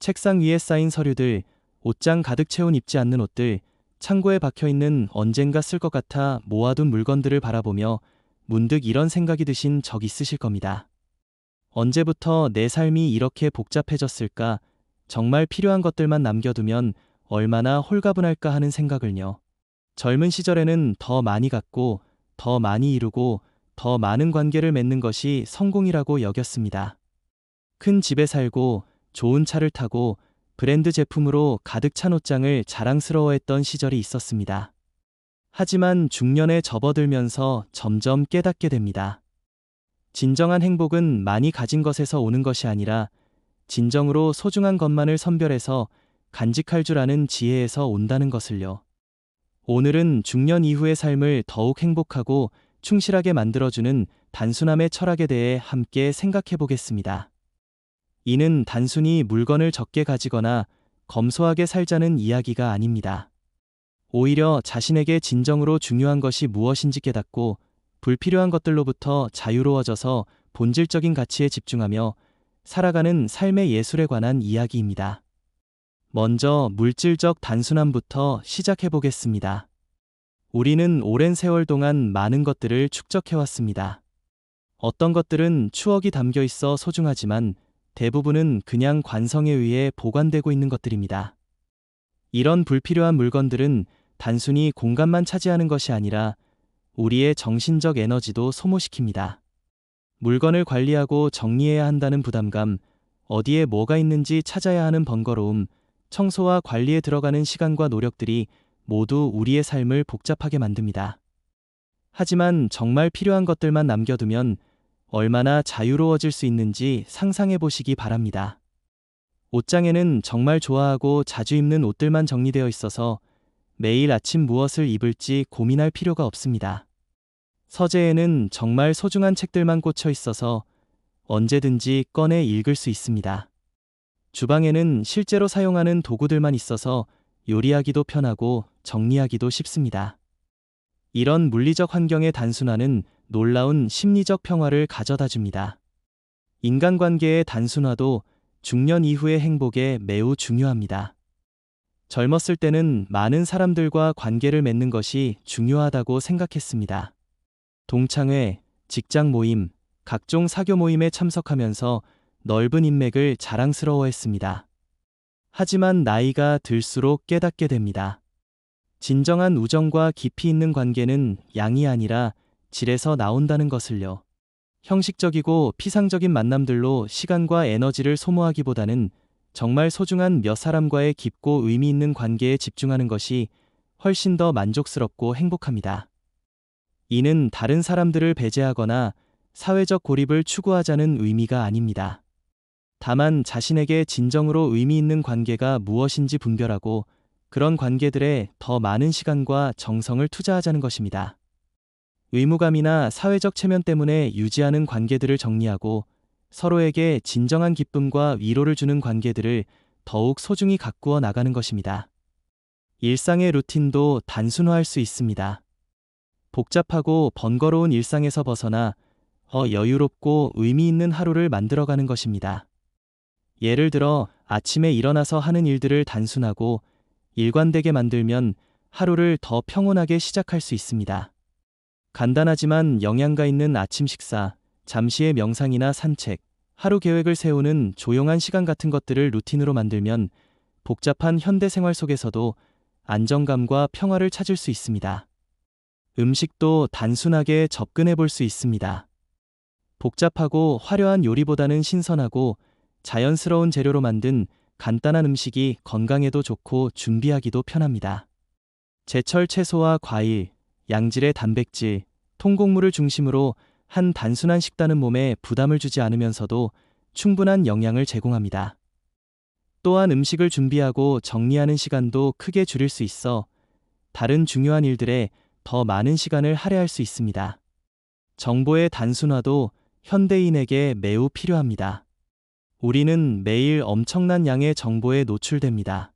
책상 위에 쌓인 서류들, 옷장 가득 채운 입지 않는 옷들, 창고에 박혀있는 언젠가 쓸 것 같아 모아둔 물건들을 바라보며 문득 이런 생각이 드신 적 있으실 겁니다. 언제부터 내 삶이 이렇게 복잡해졌을까? 정말 필요한 것들만 남겨두면 얼마나 홀가분할까 하는 생각을요. 젊은 시절에는 더 많이 갖고, 더 많이 이루고, 더 많은 관계를 맺는 것이 성공이라고 여겼습니다. 큰 집에 살고, 좋은 차를 타고, 브랜드 제품으로 가득 찬 옷장을 자랑스러워했던 시절이 있었습니다. 하지만 중년에 접어들면서 점점 깨닫게 됩니다. 진정한 행복은 많이 가진 것에서 오는 것이 아니라 진정으로 소중한 것만을 선별해서 간직할 줄 아는 지혜에서 온다는 것을요. 오늘은 중년 이후의 삶을 더욱 행복하고 충실하게 만들어주는 단순함의 철학에 대해 함께 생각해 보겠습니다. 이는 단순히 물건을 적게 가지거나 검소하게 살자는 이야기가 아닙니다. 오히려 자신에게 진정으로 중요한 것이 무엇인지 깨닫고 불필요한 것들로부터 자유로워져서 본질적인 가치에 집중하며 살아가는 삶의 예술에 관한 이야기입니다. 먼저 물질적 단순함부터 시작해 보겠습니다. 우리는 오랜 세월 동안 많은 것들을 축적해왔습니다. 어떤 것들은 추억이 담겨 있어 소중하지만 대부분은 그냥 관성에 의해 보관되고 있는 것들입니다. 이런 불필요한 물건들은 단순히 공간만 차지하는 것이 아니라 우리의 정신적 에너지도 소모시킵니다. 물건을 관리하고 정리해야 한다는 부담감, 어디에 뭐가 있는지 찾아야 하는 번거로움, 청소와 관리에 들어가는 시간과 노력들이 모두 우리의 삶을 복잡하게 만듭니다. 하지만 정말 필요한 것들만 남겨두면 얼마나 자유로워질 수 있는지 상상해 보시기 바랍니다. 옷장에는 정말 좋아하고 자주 입는 옷들만 정리되어 있어서 매일 아침 무엇을 입을지 고민할 필요가 없습니다. 서재에는 정말 소중한 책들만 꽂혀 있어서 언제든지 꺼내 읽을 수 있습니다. 주방에는 실제로 사용하는 도구들만 있어서 요리하기도 편하고 정리하기도 쉽습니다. 이런 물리적 환경의 단순화는 놀라운 심리적 평화를 가져다 줍니다. 인간관계의 단순화도 중년 이후의 행복에 매우 중요합니다. 젊었을 때는 많은 사람들과 관계를 맺는 것이 중요하다고 생각했습니다. 동창회, 직장 모임, 각종 사교 모임에 참석하면서 넓은 인맥을 자랑스러워했습니다. 하지만 나이가 들수록 깨닫게 됩니다. 진정한 우정과 깊이 있는 관계는 양이 아니라 질에서 나온다는 것을요. 형식적이고 피상적인 만남들로 시간과 에너지를 소모하기보다는 정말 소중한 몇 사람과의 깊고 의미 있는 관계에 집중하는 것이 훨씬 더 만족스럽고 행복합니다. 이는 다른 사람들을 배제하거나 사회적 고립을 추구하자는 의미가 아닙니다. 다만 자신에게 진정으로 의미 있는 관계가 무엇인지 분별하고 그런 관계들에 더 많은 시간과 정성을 투자하자는 것입니다. 의무감이나 사회적 체면 때문에 유지하는 관계들을 정리하고 서로에게 진정한 기쁨과 위로를 주는 관계들을 더욱 소중히 가꾸어 나가는 것입니다. 일상의 루틴도 단순화할 수 있습니다. 복잡하고 번거로운 일상에서 벗어나 더 여유롭고 의미 있는 하루를 만들어가는 것입니다. 예를 들어 아침에 일어나서 하는 일들을 단순하고 일관되게 만들면 하루를 더 평온하게 시작할 수 있습니다. 간단하지만 영양가 있는 아침 식사, 잠시의 명상이나 산책, 하루 계획을 세우는 조용한 시간 같은 것들을 루틴으로 만들면 복잡한 현대 생활 속에서도 안정감과 평화를 찾을 수 있습니다. 음식도 단순하게 접근해 볼 수 있습니다. 복잡하고 화려한 요리보다는 신선하고 자연스러운 재료로 만든 간단한 음식이 건강에도 좋고 준비하기도 편합니다. 제철 채소와 과일, 양질의 단백질, 통곡물을 중심으로 한 단순한 식단은 몸에 부담을 주지 않으면서도 충분한 영양을 제공합니다. 또한 음식을 준비하고 정리하는 시간도 크게 줄일 수 있어 다른 중요한 일들에 더 많은 시간을 할애할 수 있습니다. 정보의 단순화도 현대인에게 매우 필요합니다. 우리는 매일 엄청난 양의 정보에 노출됩니다.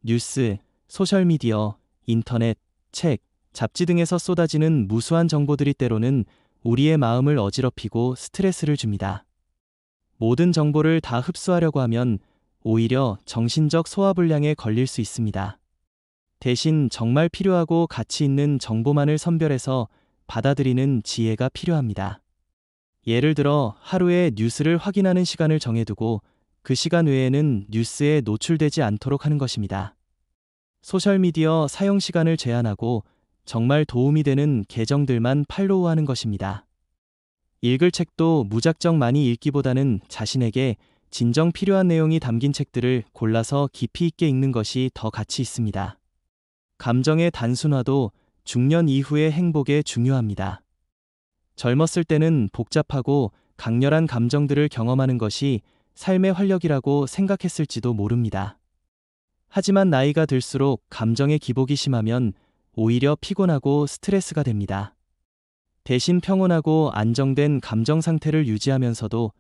뉴스, 소셜미디어, 인터넷, 책, 잡지 등에서 쏟아지는 무수한 정보들이 때로는 우리의 마음을 어지럽히고 스트레스를 줍니다. 모든 정보를 다 흡수하려고 하면 오히려 정신적 소화불량에 걸릴 수 있습니다. 대신 정말 필요하고 가치 있는 정보만을 선별해서 받아들이는 지혜가 필요합니다. 예를 들어 하루에 뉴스를 확인하는 시간을 정해두고 그 시간 외에는 뉴스에 노출되지 않도록 하는 것입니다. 소셜미디어 사용 시간을 제한하고 정말 도움이 되는 계정들만 팔로우하는 것입니다. 읽을 책도 무작정 많이 읽기보다는 자신에게 진정 필요한 내용이 담긴 책들을 골라서 깊이 있게 읽는 것이 더 가치 있습니다. 감정의 단순화도 중년 이후의 행복에 중요합니다. 젊었을 때는 복잡하고 강렬한 감정들을 경험하는 것이 삶의 활력이라고 생각했을지도 모릅니다. 하지만 나이가 들수록 감정의 기복이 심하면 오히려 피곤하고 스트레스가 됩니다. 대신 평온하고 안정된 감정 상태를 유지하면서도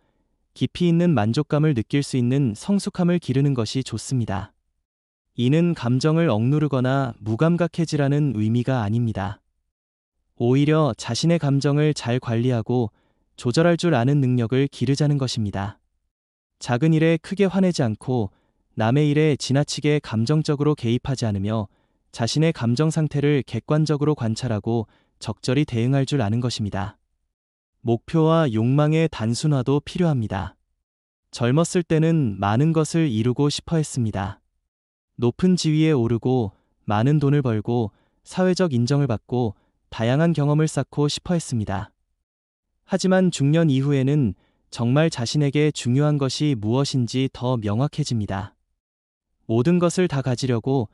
깊이 있는 만족감을 느낄 수 있는 성숙함을 기르는 것이 좋습니다. 이는 감정을 억누르거나 무감각해지라는 의미가 아닙니다. 오히려 자신의 감정을 잘 관리하고 조절할 줄 아는 능력을 기르자는 것입니다. 작은 일에 크게 화내지 않고 남의 일에 지나치게 감정적으로 개입하지 않으며 자신의 감정 상태를 객관적으로 관찰하고 적절히 대응할 줄 아는 것입니다. 목표와 욕망의 단순화도 필요합니다. 젊었을 때는 많은 것을 이루고 싶어 했습니다. 높은 지위에 오르고 많은 돈을 벌고 사회적 인정을 받고 다양한 경험을 쌓고 싶어 했습니다. 하지만 중년 이후에는 정말 자신에게 중요한 것이 무엇인지 더 명확해집니다. 모든 것을 다 가지려고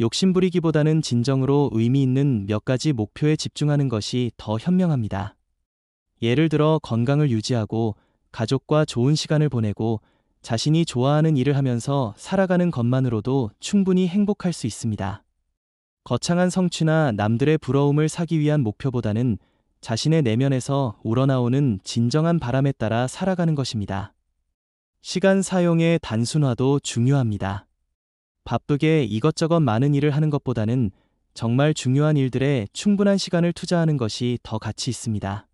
욕심부리기보다는 진정으로 의미 있는 몇 가지 목표에 집중하는 것이 더 현명합니다. 예를 들어 건강을 유지하고 가족과 좋은 시간을 보내고 자신이 좋아하는 일을 하면서 살아가는 것만으로도 충분히 행복할 수 있습니다. 거창한 성취나 남들의 부러움을 사기 위한 목표보다는 자신의 내면에서 우러나오는 진정한 바람에 따라 살아가는 것입니다. 시간 사용의 단순화도 중요합니다. 바쁘게 이것저것 많은 일을 하는 것보다는 정말 중요한 일들에 충분한 시간을 투자하는 것이 더 가치 있습니다.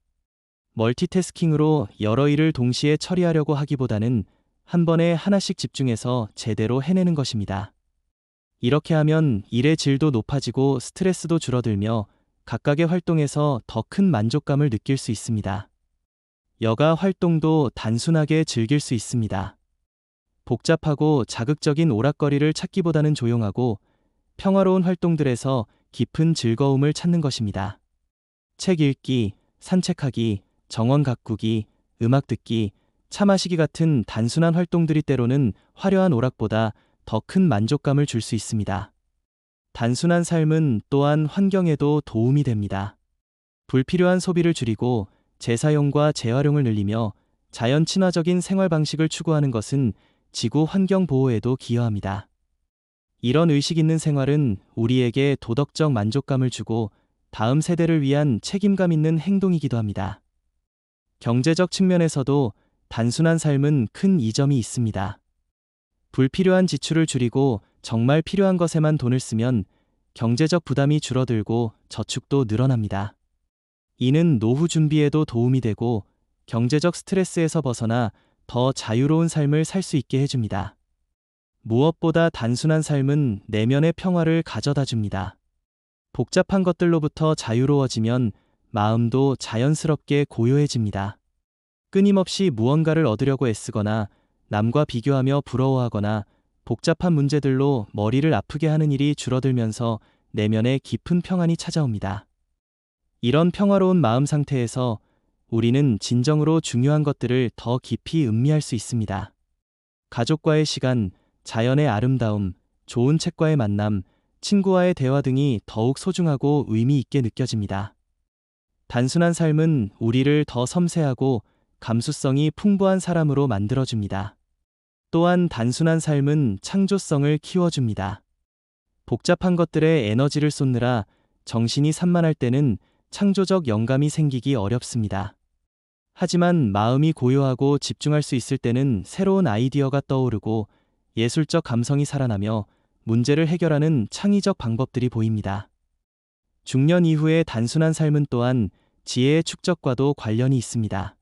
멀티태스킹으로 여러 일을 동시에 처리하려고 하기보다는 한 번에 하나씩 집중해서 제대로 해내는 것입니다. 이렇게 하면 일의 질도 높아지고 스트레스도 줄어들며 각각의 활동에서 더 큰 만족감을 느낄 수 있습니다. 여가 활동도 단순하게 즐길 수 있습니다. 복잡하고 자극적인 오락거리를 찾기보다는 조용하고 평화로운 활동들에서 깊은 즐거움을 찾는 것입니다. 책 읽기, 산책하기, 정원 가꾸기, 음악 듣기, 차 마시기 같은 단순한 활동들이 때로는 화려한 오락보다 더 큰 만족감을 줄 수 있습니다. 단순한 삶은 또한 환경에도 도움이 됩니다. 불필요한 소비를 줄이고 재사용과 재활용을 늘리며 자연 친화적인 생활 방식을 추구하는 것은 지구 환경 보호에도 기여합니다. 이런 의식 있는 생활은 우리에게 도덕적 만족감을 주고 다음 세대를 위한 책임감 있는 행동이기도 합니다. 경제적 측면에서도 단순한 삶은 큰 이점이 있습니다. 불필요한 지출을 줄이고 정말 필요한 것에만 돈을 쓰면 경제적 부담이 줄어들고 저축도 늘어납니다. 이는 노후 준비에도 도움이 되고 경제적 스트레스에서 벗어나 더 자유로운 삶을 살 수 있게 해줍니다. 무엇보다 단순한 삶은 내면의 평화를 가져다 줍니다. 복잡한 것들로부터 자유로워지면 마음도 자연스럽게 고요해집니다. 끊임없이 무언가를 얻으려고 애쓰거나 남과 비교하며 부러워하거나 복잡한 문제들로 머리를 아프게 하는 일이 줄어들면서 내면에 깊은 평안이 찾아옵니다. 이런 평화로운 마음 상태에서 우리는 진정으로 중요한 것들을 더 깊이 음미할 수 있습니다. 가족과의 시간, 자연의 아름다움, 좋은 책과의 만남, 친구와의 대화 등이 더욱 소중하고 의미 있게 느껴집니다. 단순한 삶은 우리를 더 섬세하고 감수성이 풍부한 사람으로 만들어줍니다. 또한 단순한 삶은 창조성을 키워줍니다. 복잡한 것들에 에너지를 쏟느라 정신이 산만할 때는 창조적 영감이 생기기 어렵습니다. 하지만 마음이 고요하고 집중할 수 있을 때는 새로운 아이디어가 떠오르고 예술적 감성이 살아나며 문제를 해결하는 창의적 방법들이 보입니다. 중년 이후의 단순한 삶은 또한 지혜의 축적과도 관련이 있습니다.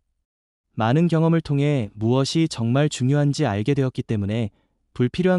많은 경험을 통해 무엇이 정말 중요한지 알게 되었기 때문에 불필요한